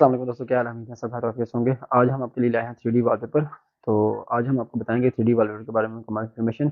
अस्सलाम वालेकुम दोस्तों, क्या हाल है? उम्मीद है सब खैरियत से होंगे। आज हम आपके लिए लाए हैं 3D वॉलपेपर। तो आज हम आपको बताएंगे 3D वॉलपेपर के बारे में मुकम्मल इन्फॉर्मेशन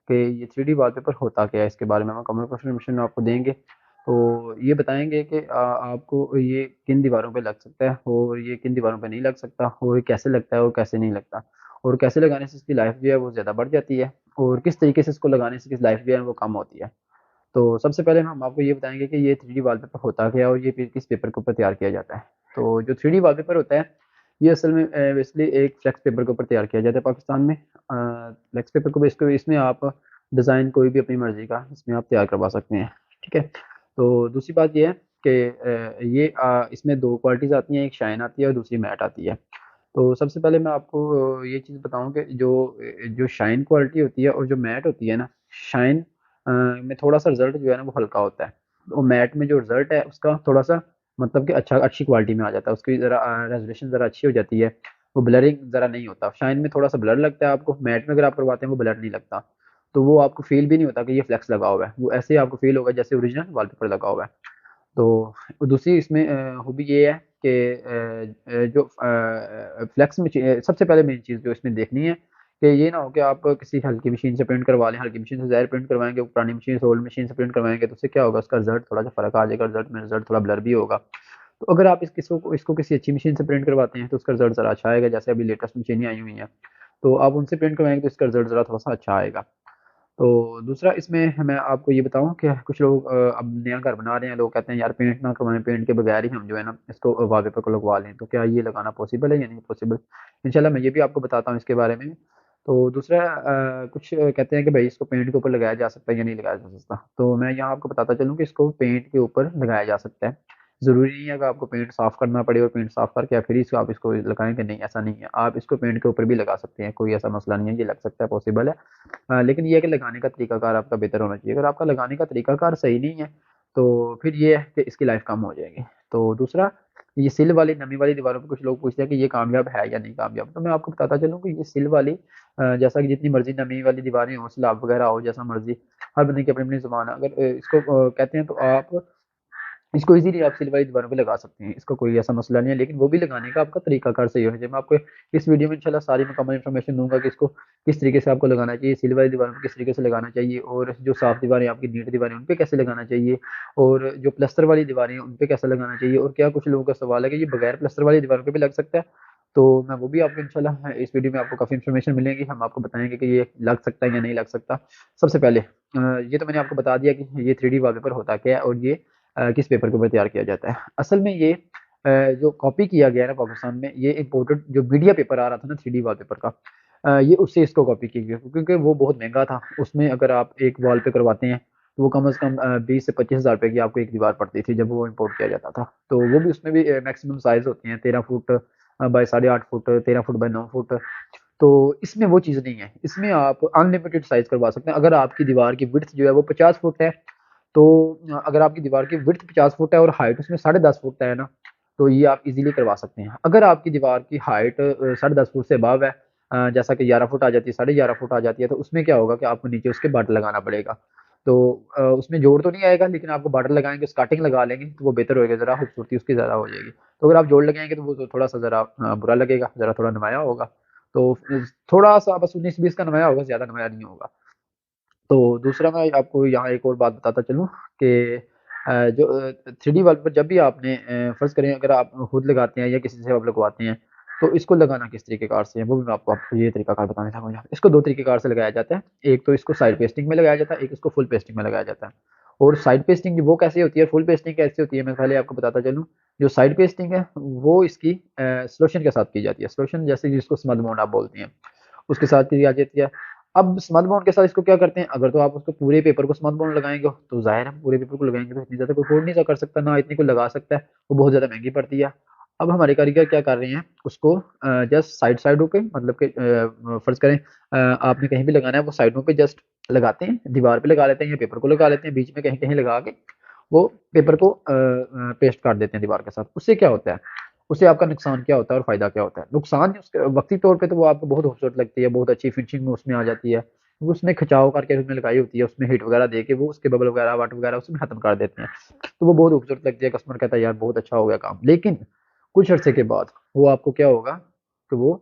कि ये 3D वॉलपेपर होता क्या है। इसके बारे में हम मुकम्मल इन्फॉर्मेशन आपको देंगे। तो ये बताएंगे कि आपको ये किन दीवारों पे लग सकता है और ये किन दीवारों पे नहीं लग सकता, और ये कैसे लगता है और कैसे नहीं लगता, और कैसे लगाने से इसकी लाइफ जो है वो ज़्यादा बढ़ जाती है, और किस तरीके से इसको लगाने से किस लाइफ जो है वो कम होती है। तो सबसे पहले हम आपको ये बताएंगे कि ये 3D वॉलपेपर होता क्या है और ये फिर किस पेपर के ऊपर तैयार किया जाता है। तो जो 3D वॉलपेपर होता है, ये असल में बेसिकली एक फ्लेक्स पेपर के ऊपर तैयार किया जाता है पाकिस्तान में। फ्लेक्स पेपर को इसको इसमें आप डिज़ाइन कोई भी अपनी मर्ज़ी का इसमें आप तैयार करवा सकते हैं। ठीक है। तो दूसरी बात ये है कि ये इसमें 2 क्वालिटीज़ आती हैं, एक शाइन आती है और दूसरी मैट आती है। तो सबसे पहले मैं आपको ये चीज़ बताऊँ कि जो शाइन क्वालिटी होती है और जो मैट होती है ना, शाइन में थोड़ा-सा रिज़ल्ट जो है ना वो हल्का होता है। और मैट में जो रिज़ल्ट है उसका थोड़ा-सा मतलब कि अच्छी क्वालिटी में आ जाता है। उसकी ज़रा रेज़ोल्यूशन ज़रा अच्छी हो जाती है। वो ब्लरिंग ज़रा नहीं होता। शाइन में थोड़ा-सा ब्लर लगता है आपको, मैट में अगर आप करवाते हैं वो ब्लर नहीं लगता। तो वो आपको फ़ील भी नहीं होता कि ये फ्लेक्स लगा हुआ है। वो ऐसे ही आपको फ़ील होगा जैसे ओरिजिनल वॉलपेपर लगा हुआ है। तो दूसरी इसमें खूबी ये है कि जो फ्लेक्स में सबसे पहले मेन चीज़ जो इसमें देखनी है कि ये ना हो कि आप किसी हल्की मशीन से प्रिंट करवा लें। हल्की मशीन से ज़ाहिर प्रिंट करवाएँगे, पुरानी मशीन से ओल्ड मशीन से प्रिंट करवाएँगे तो उससे क्या होगा, उसका रिज़ल्ट थोड़ा-सा फ़र्क आ जाएगा, रिज़ल्ट थोड़ा ब्लर भी होगा। तो अगर आप इसको किसी अच्छी मशीन से प्रिंट करवाते हैं तो उसका रिज़ल्ट ज़रा अच्छा आएगा। जैसे अभी लेटेस्ट मशीनें आई हुई हैं, तो आप उनसे प्रिंट करवाएँगे तो इसका रिज़ल्ट ज़रा थोड़ा-सा अच्छा आएगा। तो दूसरा इसमें मैं आपको ये बताऊँ कि कुछ लोग अब नया घर बना रहे हैं, लोग कहते हैं यार पेंट ना करवाएँ, पेंट के बगैर ही हम जो है ना इसको वॉलपेपर को लगवा लें। तो क्या ये लगाना पॉसिबल है या नहीं पॉसिबल? इंशाल्लाह मैं ये भी आपको बताता हूँ इसके बारे में। तो दूसरा कुछ कहते हैं कि भई इसको पेंट के ऊपर लगाया जा सकता है या नहीं लगाया जा सकता। तो मैं यहाँ आपको बताता चलूँ कि इसको पेंट के ऊपर लगाया जा सकता है। ज़रूरी नहीं है कि आपको पेंट साफ़ करना पड़े और पेंट साफ़ करके फिर इसको आप इसको लगाएँगे, नहीं ऐसा नहीं है। आप इसको पेंट के ऊपर भी लगा सकते हैं, कोई ऐसा मसला नहीं है, ये लग सकता है, पॉसिबल है। लेकिन ये है कि लगाने का तरीकाकार आपका बेहतर होना चाहिए। अगर आपका लगाने का तरीकाकार सही नहीं है, तो फिर ये है कि इसकी लाइफ़ कम हो जाएगी। तो दूसरा, ये सिल वाली, नमी वाली दीवारों पे कुछ लोग पूछते हैं कि ये कामयाब है या नहीं कामयाब? तो मैं आपको बताता चलूँ कि ये सिल वाली जैसा कि जितनी मर्ज़ी नमी वाली दीवारें हों, सैलाब वगैरह हो, जैसा मर्ज़ी, हर बंदे की अपनी-अपनी ज़ुबान है। अगर इसको कहते हैं तो आप इसको इज़िली आप सिल वाली दीवारों पे लगा सकते हैं, इसका कोई ऐसा मसला नहीं है, लेकिन वो भी लगाने का आपका तरीकाकार सही होना चाहिए। मैं आपको इस वीडियो में इंशाल्लाह सारी मुकम्मल इन्फॉर्मेशन दूँगा कि इसको किस तरीके से आपको लगाना चाहिए, सिल वाली दीवारों पे किस तरीके से लगाना चाहिए, और जो साफ दीवारें आपकी नीट दीवारें हैं, उन पे कैसे लगाना चाहिए, और जो प्लस्तर वाली दीवारें हैं, उन पे कैसे लगाना चाहिए, और क्या कुछ लोगों का सवाल है कि ये बगैर प्लस्तर वाली दीवारों पे भी लग सकता है। तो मैं वो भी आपको इंशाल्लाह इस वीडियो में आपको काफ़ी इन्फॉर्मेशन मिलेगी, हम आपको बताएँगे कि ये लग सकता है या नहीं लग सकता। सबसे पहले ये तो मैंने आपको बता दिया कि ये 3D वॉलपेपर होता क्या है और ये किस पेपर के ऊपर तैयार किया जाता है। असल में ये जो कॉपी किया गया है ना पाकिस्तान में, ये इम्पोर्टेड जो मीडिया पेपर आ रहा था ना 3D वॉलपेपर का, ये उससे इसको कॉपी की गई, क्योंकि वो बहुत महँगा था। उसमें अगर आप एक वॉल पे करवाते हैं, तो वो कम से कम 20 से 25,000 रुपए की आपको एक दीवार पड़ती थी जब वो इम्पोर्ट किया जाता था। तो वो भी उसमें भी मैक्सिमम साइज़ होती हैं 13 foot by 8.5 foot, 13 foot by 9 foot. तो इसमें वो चीज़ नहीं है। इसमें आप अनलिमिटेड साइज़ करवा सकते हैं। अगर आपकी दीवार की विड्थ जो है वो 50 फुट है, तो अगर आपकी दीवार की विड्थ 50 फुट है और हाइट उसमें 10.5 फुट है ना, तो ये आप इज़िली करवा सकते हैं। अगर आपकी दीवार की हाइट 10.5 फुट से अबव है, जैसा कि 11 फुट आ जाती है, 11.5 फुट आ जाती है, तो उसमें क्या होगा कि आपको नीचे उसके बॉर्डर लगाना पड़ेगा। तो उसमें जोड़ तो नहीं आएगा, लेकिन आपको बॉर्डर लगाएँगे, स्कार्टिंग लगा लेंगे, तो वो बेहतर होएगा, ज़रा खूबसूरती उसकी ज़्यादा हो जाएगी। तो अगर आप जोड़ लगाएँगे तो वो तो थोड़ा-सा ज़रा बुरा लगेगा, ज़रा थोड़ा नुमाया होगा। तो थोड़ा-सा बस 19-20 का नुमाया होगा, ज़्यादा नुमाया नहीं होगा। तो दूसरा मैं आपको यहाँ एक और बात बताता चलूँ कि जो 3D वॉलपेपर जब भी आपने फ़र्ज़ करें अगर आप खुद लगाते हैं या किसी से आप लगवाते हैं, तो इसको लगाना किस तरीक़ेकार से है, वो भी मैं आपको ये तरीक़ाकार बताना चाहूँगा यहाँ। इसको 2 तरीक़ेकार से लगाया जाता है। एक तो इसको साइड पेस्टिंग में लगाया जाता है, एक इसको फुल पेस्टिंग में लगाया जाता है। और साइड पेस्टिंग वो कैसे होती है, फुल पेस्टिंग कैसे होती है, मैं पहले आपको बताता चलूँ। जो साइड पेस्टिंग है, वो इसकी सॉल्यूशन के साथ की जाती है। सॉल्यूशन जैसे जिसको स्मध बॉन्ड आप बोलते हैं, उसके साथ की जाती है। अब स्मध बॉन्ड के साथ इसको क्या करते हैं, अगर तो आप उसको पूरे पेपर को स्मध बॉन्ड लगाएँगे तो ज़ाहिर है पूरे पेपर को लगाएँगे तो इतनी ज़्यादा कोई अफ़ोर्ड नहीं कर सकता, ना इतनी कोई लगा सकता है, वो बहुत ज़्यादा महँगी पड़ती है। अब हमारे कारीगर क्या कर रहे हैं, उसको जस्ट साइडों पे मतलब कि फ़र्ज़ करें आपने कहीं भी लगाना है, वो साइडों पे जस्ट लगाते हैं, दीवार पे लगा लेते हैं या पेपर को लगा लेते हैं, बीच में कहीं-कहीं लगा के वो पेपर को पेस्ट कर देते हैं दीवार के साथ। उससे क्या होता है, उससे आपका नुकसान क्या होता है और फ़ायदा क्या होता है? नुकसान उसके वक़्ती तौर पे तो वो आपको बहुत खूबसूरत लगती है, बहुत अच्छी फिनिशिंग उसमें आ जाती है। वो उसमें खिंचाव करके उसमें लगाई होती है, उसमें हीट वगैरह दे के वो उसके बबल वगैरह, वाटर वगैरह उसमें ख़त्म कर देते हैं। तो वो बहुत खूबसूरत लगती है, कस्टमर कहता है यार बहुत अच्छा हो गया काम। लेकिन कुछ अरसे के बाद वो आपको क्या होगा कि वो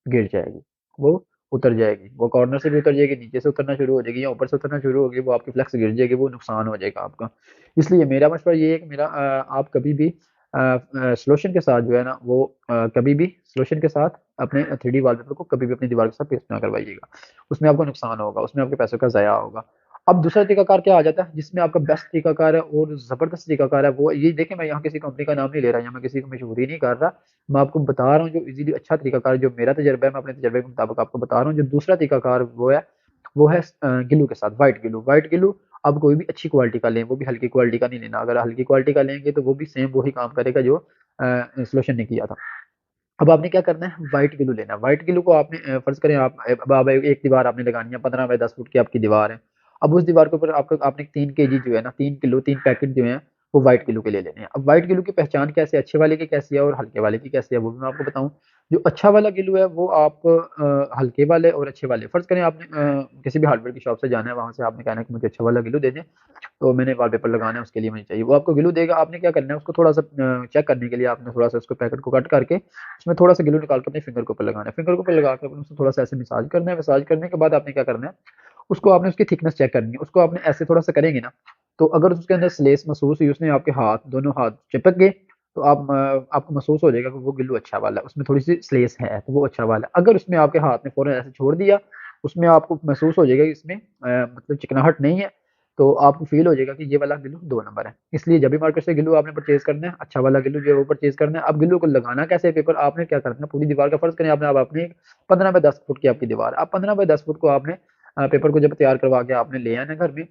गिर जाएगी, वो उतर जाएगी, वो कॉर्नर से भी उतर जाएगी, नीचे से उतरना शुरू हो जाएगी या ऊपर से उतरना शुरू होगी, वो आपकी फ्लेक्स गिर जाएगी, वो नुकसान हो जाएगा आपका। इसलिए मेरा मशवरा ये है कि आप कभी भी सॉल्यूशन के साथ जो है ना वो कभी भी सॉल्यूशन के साथ अपने 3D वॉलपेपर को कभी भी अपनी दीवार के साथ पेस्ट ना करवाइएगा, उसमें आपको नुकसान होगा, उसमें आपके पैसों का ज़ाया होगा। अब दूसरा तरीकाकार क्या आ जाता है जिसमें आपका बेस्ट तरीकाकार है और ज़बरदस्त तरीकाकार है, वो ये देखें, मैं यहाँ किसी कंपनी का नाम नहीं ले रहा या मैं किसी को मशहूरी नहीं कर रहा, मैं आपको बता रहा हूँ जो इजीली अच्छा तरीकाकार, जो मेरा तजर्बा है, मैं अपने तजर्बे के मुताबिक आपको बता रहा हूँ। जो दूसरा तरीकाकार वो है गिलू के साथ, व्हाइट गिलू। अब कोई भी अच्छी क्वालिटी का लें, वो भी हल्की क्वालिटी का नहीं लेना, अगर हल्की क्वालिटी का लेंगे तो वो भी सेम वही काम करेगा जो सोल्यूशन ने किया था। अब आपने क्या करना है, व्हाइट ग्लू लेना है। व्हाइट ग्लू को आपने फर्ज करें अब आप एक दीवार आपने लगानी है, 15 बाय 10 फुट की आपकी दीवार है। अब उस दीवार के ऊपर आपको आपने 3 kg जो है ना, 3 किलो 3 पैकेट जो है वो व्हाइट ग्लू के ले लेने हैं। अब व्हाइट ग्लू की पहचान कैसे, अच्छे वाले की कैसी है और हल्के वाले की कैसी है, वो भी मैं आपको बताऊं। जो अच्छा वाला ग्लू है वो आप हल्के वाले और अच्छे वाले, फर्ज करें आपने किसी भी हार्डवेयर की शॉप से जाना है, वहां से आपने कहना है कि मुझे अच्छा वाला ग्लू दे दें, तो मैंने वॉलपेपर लगाना है उसके लिए मुझे चाहिए, वो आपको ग्लू देगा। आपने क्या करना है, उसको थोड़ा सा चेक करने के लिए आपने थोड़ा सा उसको पैकेट को कट करके उसमें थोड़ा सा ग्लू निकाल के अपने फिंगर के ऊपर लगाना है, फिंगर के ऊपर लगा के अपने उसको थोड़ा सा ऐसे मसाज करना है। मसाज करने के बाद आपने क्या करना है, उसको आपने उसकी थिकनेस चेक करनी है, उसको आपने ऐसे थोड़ा सा करेंगे ना, तो अगर उसके अंदर स्लेस महसूस हुई, उसने आपके हाथ दोनों हाथ चिपक गए, तो आपको महसूस हो जाएगा कि वो गिल्लू अच्छा वाला है, उसमें थोड़ी सी स्लेस है तो वो अच्छा वाला है। अगर उसमें आपके हाथ ने फौरन ऐसे छोड़ दिया, उसमें आपको महसूस हो जाएगा कि इसमें मतलब चिकनाहट नहीं है, तो आपको फील हो जाएगा कि ये वाला गिल्लू 2 नंबर है। इसलिए जब भी मार्केट से गिल्लू आपने परचेज करना है, अच्छा वाला गिल्लू जो है वो परचेज करना है। अब गिल्लू को लगाना कैसे है, पेपर आपने क्या करना है, पूरी दीवार का फर्ज करें आपने, अब आपने 15 बाय 10 फुट की आपकी दीवार, अब 15 बाय 10 फुट को आपने पेपर को जब तैयार करवा के आपने ले आना घर में,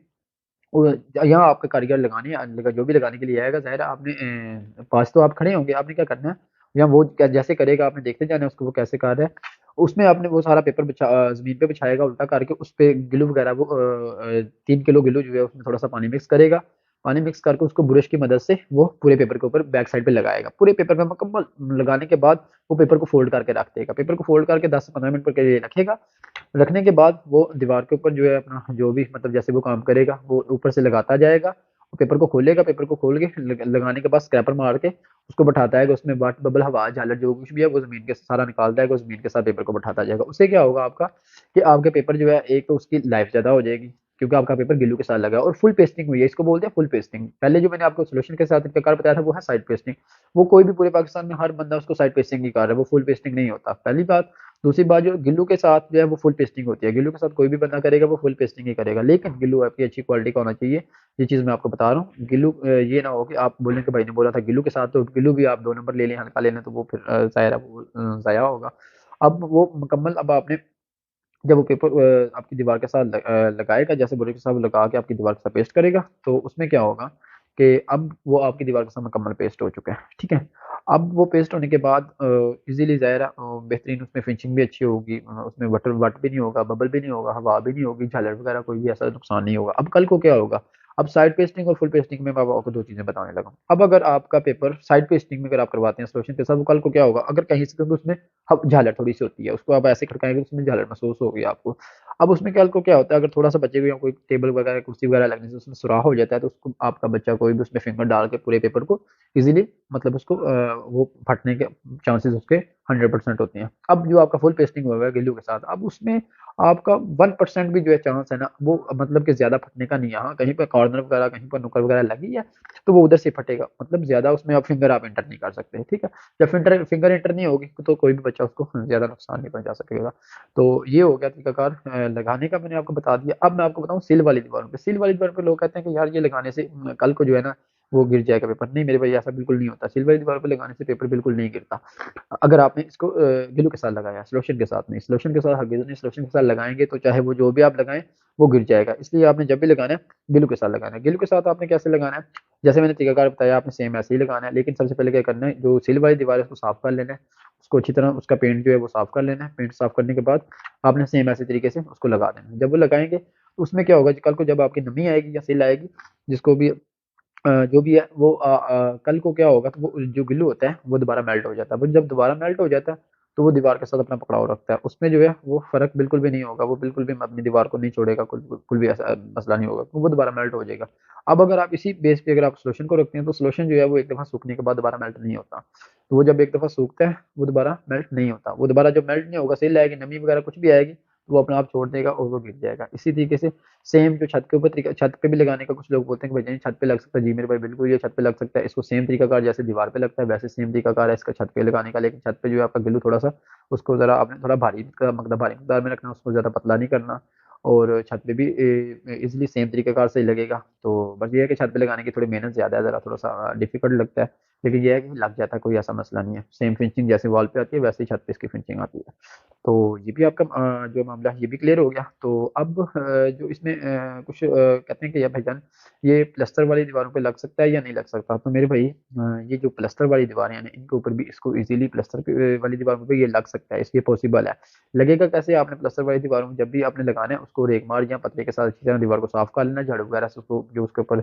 यहाँ आपके कारीगर लगाने जो भी लगाने के लिए आएगा, ज़ाहिर है आपने पास तो आप खड़े होंगे, आपने क्या करना है, या वो जैसे करेगा आपने देखते जाना है उसको वो कैसे कर रहा है। उसमें आपने वो सारा पेपर जमीन पे बिछाएगा उल्टा करके, उस पे गिलू वगैरह वो 3 किलो गिलू जो है उसमें थोड़ा सा पानी मिक्स करेगा, पानी मिक्स करके उसको ब्रश की मदद से वो पूरे पेपर के ऊपर बैक साइड पे लगाएगा। पूरे पेपर पे मुकम्मल लगाने के बाद वो पेपर को फोल्ड करके रख देगा, पेपर को फोल्ड करके 10 से 15 मिनट के लिए रखेगा। रखने के बाद वो दीवार के ऊपर जो है अपना जो भी मतलब जैसे वो काम करेगा वो ऊपर से लगाता जाएगा, वो पेपर को खोलेगा, पेपर को खोल के लगाने के बाद स्क्रैपर मार के उसको बैठाता है, उसमें वाट बबल हवा झालर जो कुछ भी है वो जमीन के सारा निकालता है, वो जमीन के साथ पेपर को बैठाता जाएगा। उससे क्या होगा आपका कि आपके पेपर जो है एक तो उसकी लाइफ ज्यादा हो जाएगी, क्योंकि आपका पेपर गिल्लू के साथ लगा है और फुल पेस्टिंग हुई है, इसको बोलते हैं फुल पेस्टिंग। पहले जो मैंने आपको सोल्यूशन के साथ प्रकार बताया था वो है साइड पेस्टिंग, वो कोई भी पूरे पाकिस्तान में हर बंदा उसको साइड पेस्टिंग ही कर रहा है, वो फुल पेस्टिंग नहीं होता, पहली बात। दूसरी बात, जो गिल्लू के साथ जो है वो फुल पेस्टिंग होती है, गिल्लू के साथ कोई भी बंदा करेगा वो फुल पेस्टिंग ही करेगा, लेकिन गिल्लू आपकी अच्छी क्वालिटी का होना चाहिए। ये चीज़ मैं आपको बता रहा हूँ। गिल्लू ये ना हो कि आप बोलें कि भाई ने बोला था गिल्लू के साथ, तो गिल्लू भी आप 2 नंबर ले लें, हल्का ले लें, तो वो फिर ज़ाहिर है वो ज़ाया होगा। अब वो मुकम्मल, अब आपने जब वो पेपर आपकी दीवार के साथ लगाएगा, जैसे बोरे के साथ लगा के आपकी दीवार के साथ पेस्ट करेगा, तो उसमें क्या होगा कि अब वो आपकी दीवार के साथ मुकम्मल पेस्ट हो चुका है, ठीक है। अब वो पेस्ट होने के बाद इजीली ज़ाहिर है बेहतरीन उसमें फिनिशिंग भी अच्छी होगी, उसमें वटर वट भी नहीं होगा, बबल भी नहीं होगा, हवा भी नहीं होगी, झालर वगैरह कोई भी ऐसा नुकसान नहीं होगा। अब कल को क्या होगा, अब साइड पेस्टिंग और फुल पेस्टिंग में मैं आपको दो चीज़ें बताने लगा हूं। अब अगर आपका पेपर साइड पेस्टिंग में अगर आप करवाते हैं सोल्यूशन के साथ, वो कल को क्या होगा, अगर कहीं से क्योंकि उसमें झालर थोड़ी सी होती है, उसको आप ऐसे खड़काएंगे उसमें झालर महसूस होगी आपको। अब उसमें कल को क्या होता है, अगर थोड़ा सा बचे हुए या कोई टेबल वगैरह कुर्सी वगैरह लगने से उसमें सुराख हो जाता है, तो उसको आपका बच्चा कोई भी उसमें फिंगर डाल के पूरे पेपर को इजीली मतलब उसको वो फटने के चांसेस उसके 100% होते हैं। अब जो आपका फुल पेस्टिंग हुआ है गिल्लू के साथ, अब उसमें आपका 1% भी जो है चांस है ना वो मतलब कि ज्यादा फटने का नहीं है। हाँ, कहीं पर कॉर्नर वगैरह कहीं पर नुक्कड़ वगैरह लगी है तो वो उधर से फटेगा, मतलब ज्यादा उसमें आप फिंगर आप एंटर नहीं कर सकते, ठीक है। जब फिंगर फिंगर एंटर नहीं होगी तो कोई भी बच्चा उसको ज्यादा नुकसान नहीं पहुंचा सकेगा। तो ये हो गया तरीकाकार लगाने का, मैंने आपको बता दिया। अब मैं आपको बताऊं सिल वाली दीवारों पे, सिल वाली दीवार पे लोग कहते हैं कि यार ये लगाने से कल को जो है ना वो गिर जाएगा पेपर। नहीं मेरे भाई, ऐसा बिल्कुल नहीं होता, सिल वाली दीवार पे लगाने से पेपर बिल्कुल नहीं गिरता। अगर आपने इसको ग्लू के साथ लगाया, सॉल्यूशन के साथ नहीं, सॉल्यूशन के साथ हरगिज़ नहीं, सॉल्यूशन के साथ लगाएंगे तो चाहे वो जो भी आप लगाएं वो गिर जाएगा। इसलिए आपने जब भी लगाना है ग्लू के साथ लगाना है। ग्लू के साथ आपने कैसे लगाना है, जैसे मैंने तरीकाकार बताया आपने सेम ऐसे ही लगाना है, लेकिन सबसे पहले क्या करना है, जो सिल वाली दीवार है उसको साफ कर लेना है, उसको अच्छी तरह उसका पेंट जो है वो साफ कर लेना है। पेंट साफ करने के बाद आपने सेम ऐसे तरीके से उसको लगा देना है। जब वो लगाएंगे तो उसमें क्या होगा, कल को जब आपकी नमी आएगी या सिल आएगी, जिसको भी जो भी है वो कल को क्या होगा, तो वो जो गिल्लू होता है वो दोबारा मेल्ट हो जाता है। वो जब दोबारा मेल्ट हो जाता है तो वो दीवार के साथ अपना पकड़ाव रखता है, उसमें जो है वो फ़र्क बिल्कुल भी नहीं होगा, वो बिल्कुल भी अपनी दीवार को नहीं छोड़ेगा, कुल भी ऐसा मसला नहीं होगा, तो वो दोबारा मेल्ट हो जाएगा। अब अगर आप इसी बेस पे अगर आप सॉल्यूशन को रखते हैं, तो सॉल्यूशन जो है वो एक दफ़ा सूखने के बाद दोबारा मेल्ट नहीं होता। तो वो जब एक दफ़ा सूखता है, वो दोबारा मेल्ट नहीं होता। वो दोबारा जब मेल्ट नहीं होगा, सेल आएगी, नमी वगैरह कुछ भी आएगी, तो वो अपने आप छोड़ देगा और वो गिर जाएगा। इसी तरीके से सेम जो छत के ऊपर तरीका, छत पे भी लगाने का कुछ लोग बोलते हैं कि भाई छत पे लग सकता है। जी मेरे भाई बिल्कुल ये छत पे लग सकता है। इसको सेम तरीकाकार जैसे दीवार पे लगता है, वैसे सेम तरीकाकार है इसका छत पे लगाने का। लेकिन छत पे जो है आपका गिल्लू थोड़ा सा, उसको ज़रा आपने थोड़ा भारी मकदार में रखना, उसको ज़्यादा पतला नहीं करना। और छत पे भी इजीली सेम तरीक़ेकार से ही लगेगा। तो बस ये है कि छत पे लगाने की थोड़ी मेहनत ज़्यादा है, ज़रा थोड़ा-सा डिफ़िकल्ट लगता है, लेकिन ये है कि लग जाता है, कोई ऐसा मसला नहीं है। सेम फिनिशिंग जैसे वॉल पे आती है, वैसे ही छत पे इसकी फिनिशिंग आती है। तो ये भी आपका जो मामला है ये भी क्लियर हो गया। तो अब जो इसमें कुछ कहते हैं कि या भाईजान ये प्लास्टर वाली दीवारों पे लग सकता है या नहीं लग सकता? तो मेरे भाई ये जो प्लास्टर वाली दीवारें हैं ना, इनके ऊपर भी इसको इज़िली प्लास्टर पे वाली दीवारों पे ये लग सकता है, इसलिए पॉसिबल है। लगेगा कैसे? आपने प्लास्टर वाली दीवारों में जब भी आपने लगाना है, उसको रेगमार या पतरे के साथ अच्छी तरह दीवार को साफ कर लेना है, झाड़ू वगैरह से उसको, जो उसके ऊपर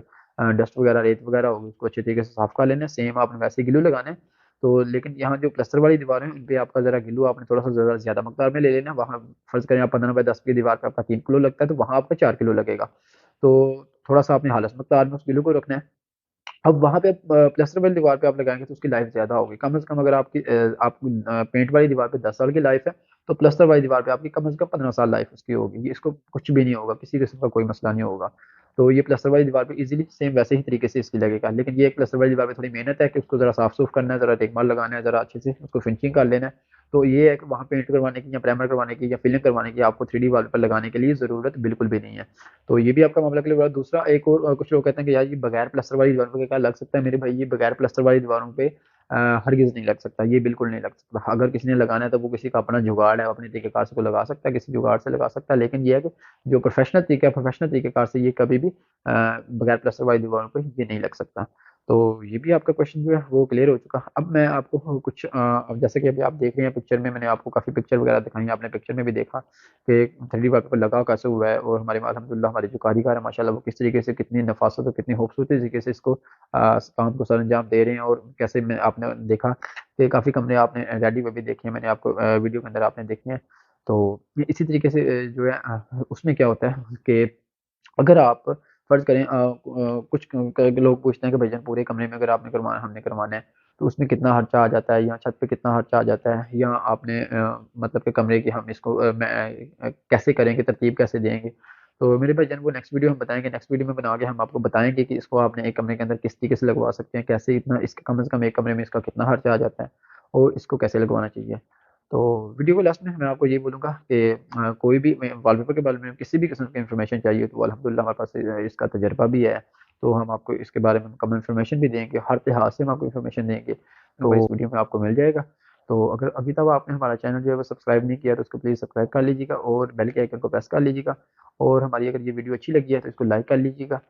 डस्ट वगैरह, रेत वगैरह होगी, उसको अच्छे तरीके से साफ कर लेना है। सेम आपने वैसे ही ग्लू लगाना है। तो लेकिन यहाँ जो प्लास्टर वाली दीवारें हैं, इन पे आपका ज़रा ग्लू आपने थोड़ा-सा ज़्यादा मकदार में ले लेना है। वहाँ फ़र्ज़ करें आप 15 बाय 10 की दीवार पे आपका 3 किलो लगता है, तो वहाँ आपका 4 किलो लगेगा। तो थोड़ा-सा आपने हालस मकदार में उस ग्लू को रखना है। अब वहाँ पे प्लास्टर वाली दीवार पे आप लगाएँगे तो उसकी लाइफ ज़्यादा होगी। कम से कम अगर पेंट वाली दीवार पे 10 साल की लाइफ है, तो प्लास्टर वाली दीवार पे आपकी कम से कम 15 साल लाइफ उसकी होगी। ये इसको कुछ भी नहीं होगा, किसी किस्म का कोई मसला नहीं होगा। तो ये प्लास्टर वाली दीवार पे ईज़िली सेम वैसे ही तरीके से इसकी लगेगा। लेकिन ये एक प्लास्टर वाली दीवार पे थोड़ी मेहनत है कि उसको ज़रा साफ-सूफ करना है, ज़रा देखभाल लगाना है, ज़रा अच्छे से उसको फिनिशिंग कर लेना है। तो ये है कि वहाँ पेंट करवाने की या प्राइमर करवाने की या फिलिंग करवाने की आपको 3D वॉलपेपर लगाने के लिए ज़रूरत बिल्कुल भी नहीं है। तो ये भी आपका मामला क्लियर हुआ। दूसरा एक और कुछ लोग कहते हैं कि यार ये बगैर प्लास्टर वाली दीवारों पे क्या लग सकता है? मेरे भाई ये बगैर प्लास्टर वाली दीवारों पे हरगिज़ नहीं लग सकता, ये बिल्कुल नहीं लग सकता। अगर किसी ने लगाना है तो वो किसी का अपना जुगाड़ है, वो अपने तरीक़ेकार से वो लगा सकता है, किसी जुगाड़ से लगा सकता है। लेकिन ये है कि जो प्रोफ़ेशनल तरीका है, प्रोफ़ेशनल तरीक़ेकार से ये कभी भी बगैर प्लास्टर वाली दीवारों पे ये नहीं लग सकता। तो ये भी आपका क्वेश्चन जो है वो क्लियर हो चुका। अब मैं आपको कुछ अब जैसे कि अभी आप देख रहे हैं पिक्चर में, मैंने आपको काफ़ी पिक्चर वगैरह दिखाई, आपने पिक्चर में भी देखा कि 3D वॉलपेपर लगा कैसे हुआ है, और हमारे अल्हम्दुलिल्लाह हमारे जो कारीगर हैं माशाल्लाह, वो किस तरीके से, कितनी नफ़ासत और कितनी खूबसूरत तरीके से इसको काम को सरअंजाम दे रहे हैं। और कैसे में आपने देखा कि काफ़ी कमरे आपने रेडी में भी देखे हैं, मैंने आपको वीडियो के अंदर आपने देखे हैं। तो ये इसी तरीके से जो है उसमें क्या होता है कि अगर आप फ़र्ज़ करें कुछ लोग पूछते हैं कि भाईजान पूरे कमरे में अगर आपने करवाना, हमने करवाना है, तो उसमें कितना खर्चा आ जाता है, या छत पे कितना खर्चा आ जाता है, या आपने मतलब कि कमरे की हम इसको कैसे करेंगे, तरतीब कैसे देंगे। तो मेरे भाईजान वो नेक्स्ट वीडियो हम बताएँगे, नेक्स्ट वीडियो में बना के हम आपको बताएँगे कि इसको आपने एक कमरे के अंदर किस तरीके से लगवा सकते हैं, कैसे इतना इसका कम से कम एक कमरे में इसका कितना खर्चा आ जाता है, और इसको कैसे लगवाना चाहिए। तो वीडियो के लास्ट में मैं आपको यही बोलूँगा कि कोई भी वॉलपेपर के बारे में किसी भी किस्म की इन्फॉर्मेशन चाहिए, तो अल्हम्दुलिल्लाह हमारे पास इसका तजुर्बा भी है। तो हम आपको इसके बारे में मुकम्मल इन्फॉर्मेशन भी देंगे, हर लिहाज से हम आपको इन्फॉर्मेशन देंगे, तो इस वीडियो में आपको मिल जाएगा। तो अगर अभी तक आपने हमारा चैनल जो है वो सब्सक्राइब नहीं किया, तो उसको प्लीज़ सब्सक्राइब कर लीजिएगा और बेल के आइकन को प्रेस कर लीजिएगा। और हमारी अगर ये वीडियो अच्छी लगी है तो इसको लाइक कर लीजिएगा।